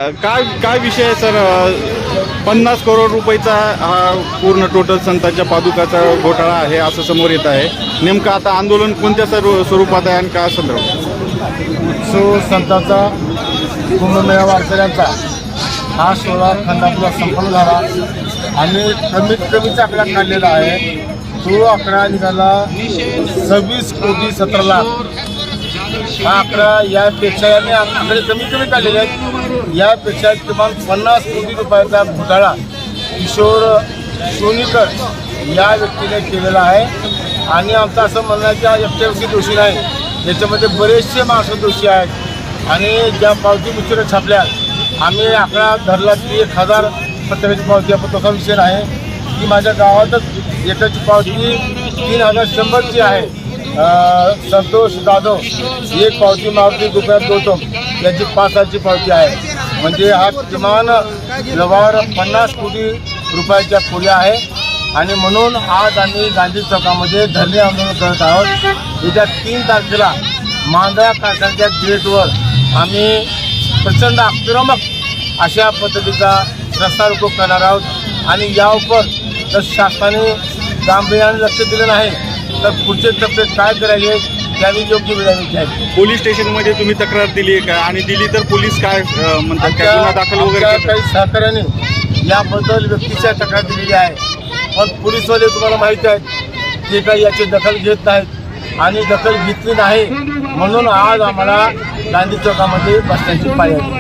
काय काय विषय आहे सर? 50 करोड रुपयाचा हा पूर्ण टोटल संतांच्या पादुकाचा घोटाळा आहे असं समोर येत आहे. नेमकं आता आंदोलन कोणत्या स्वरूपात आहे आणि काय संदर्भ? उत्सव संतांचा कुंभमेळा वारकऱ्यांचा हा सोहळा खंडापूरला संपन्न झाला आणि कमीत कमीचा आकडा काढलेला आहे. तो आकडा निघाला 26 कोटी 17 लाख. हा आकडा यापेक्षा याने आकडे कमी काढलेले आहेत. यापेक्षा किमान 50 कोटी रुपयाचा घोटाळा किशोर सोनीकर या व्यक्तीने केलेला आहे. आणि आमचं असं म्हणणं आहे की हा एकट्या व्यक्ती दोषी नाही, याच्यामध्ये बरेचसे माणसं दोषी आहेत. आणि ज्या पावती उशिरा छापल्या आम्ही आकडा धरला की 1000 प्रत्येकाची पावती आपण तसा विषय आहे की माझ्या गावातच एकाची पावती 3100ची आहे. संतोष जाधव एक पावती मारुती दुकानात गौतम याची 5,000ची पावती आहे. म्हणजे हा किमान व्यवहार 50 कोटी रुपयाच्या पुढे आहे. आणि म्हणून आज आम्ही गांधी चौकामध्ये धरणे आंदोलन करत आहोत. येत्या 3 तारखेला मांजरा कारखान्याच्या गेटवर आम्ही प्रचंड आक्रमक अशा पद्धतीचा रस्ता रोको करणार आहोत. आणि यावर जर शासनाने गांभीर्याने लक्ष दिलं नाही तर पुढचे टप्पे काय करायचे त्यावेळी योग्य वेळ घ्यायची. पोलीस स्टेशनमध्ये तुम्ही तक्रार दिली आहे का? आणि दिली तर पोलीस काय म्हणतात? काय गुन्हा दाखल वगैरे काही सहकार्याने याबद्दल व्यक्तीच्या तक्रार दिलेली आहे. पण पोलीसवाले तुम्हाला माहीत आहेत ते काही याची दखल घेत नाहीत आणि दखल घेतली नाही म्हणून आज आम्हाला गांधी चौकामध्ये बसण्याची पाळी आली.